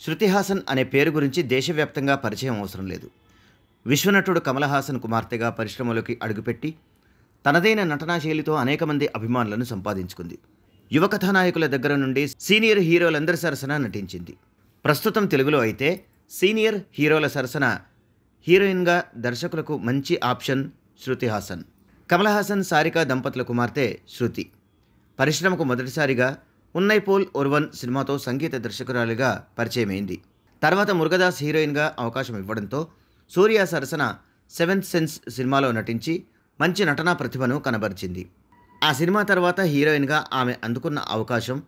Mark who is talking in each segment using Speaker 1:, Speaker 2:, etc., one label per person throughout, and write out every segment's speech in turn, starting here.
Speaker 1: శృతి హాసన్ అనే పేరు గురించి దేశవ్యాప్తంగా పరిచయం అవసరం లేదు. విశ్వనటుడు కమల్ హాసన్ కుమార్తెగా పరిశ్రమలోకి అడుగుపెట్టి తనదైన నటనా శైలితో అనేక మంది అభిమానులను సంపాదించుకుంది. యువ కథానాయకుల దగ్గర నుండి సీనియర్ హీరోలందరి సరసన నటించింది. ప్రస్తుతం తెలుగులో అయితే సీనియర్ హీరోల సరసన హీరోయిన్గా దర్శకులకు మంచి ఆప్షన్ శృతి హాసన్. కమల్ హాసన్ సారిక దంపతుల కుమార్తె శృతి పరిశ్రమకు మొదటిసారిగా ఉన్నై పోల్ ఒర్వన్ సినిమాతో సంగీత దర్శకురాలిగా పరిచయమైంది. తర్వాత మురుగదాస్ హీరోయిన్గా అవకాశం ఇవ్వడంతో సూర్య సరసన సెవెంత్ సెన్స్ సినిమాలో నటించి మంచి నటనా ప్రతిభను కనబరిచింది. ఆ సినిమా తర్వాత హీరోయిన్గా ఆమె అందుకున్న అవకాశం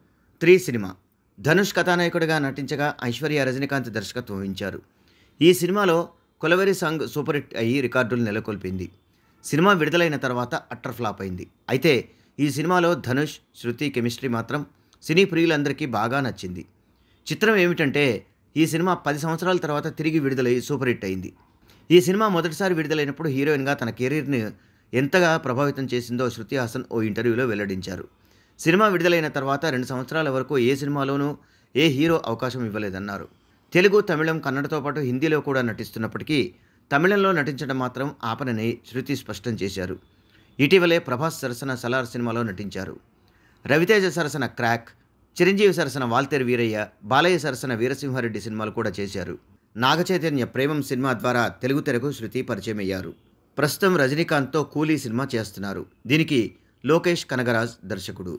Speaker 1: 3 సినిమా. ధనుష్ కథానాయకుడిగా నటించగా ఐశ్వర్య రజనీకాంత్ దర్శకత్వం వహించారు. ఈ సినిమాలో కొలవెరి సాంగ్ సూపర్ హిట్ అయ్యి రికార్డులు నెలకొల్పింది. సినిమా విడుదలైన తర్వాత అట్టర్ ఫ్లాప్ అయింది. అయితే ఈ సినిమాలో ధనుష్ శృతి కెమిస్ట్రీ మాత్రం సినీ ప్రియులందరికీ బాగా నచ్చింది. చిత్రం ఏమిటంటే ఈ సినిమా 10 సంవత్సరాల తర్వాత తిరిగి విడుదలై సూపర్ హిట్ అయింది. ఈ సినిమా మొదటిసారి విడుదలైనప్పుడు హీరోయిన్గా తన కెరీర్ని ఎంతగా ప్రభావితం చేసిందో శృతి హాసన్ ఓ ఇంటర్వ్యూలో వెల్లడించారు. సినిమా విడుదలైన తర్వాత 2 సంవత్సరాల వరకు ఏ సినిమాలోనూ ఏ హీరో అవకాశం ఇవ్వలేదన్నారు. తెలుగు, తమిళం, కన్నడతో పాటు హిందీలో కూడా నటిస్తున్నప్పటికీ తమిళంలో నటించడం మాత్రం ఆపనని శృతి స్పష్టం చేశారు. ఇటీవలే ప్రభాస్ సరసన సలార్ సినిమాలో నటించారు. రవితేజ సరసన క్రాక్, చిరంజీవి సరసన వాల్తేరు వీరయ్య, బాలయ్య సరసన వీరసింహారెడ్డి సినిమాలు కూడా చేశారు. నాగచైతన్య ప్రేమం సినిమా ద్వారా తెలుగు తెరకు శృతి పరిచయమయ్యారు. ప్రస్తుతం రజనీకాంత్తో కూలీ సినిమా చేస్తున్నారు. దీనికి లోకేష్ కనగరాజ్ దర్శకుడు.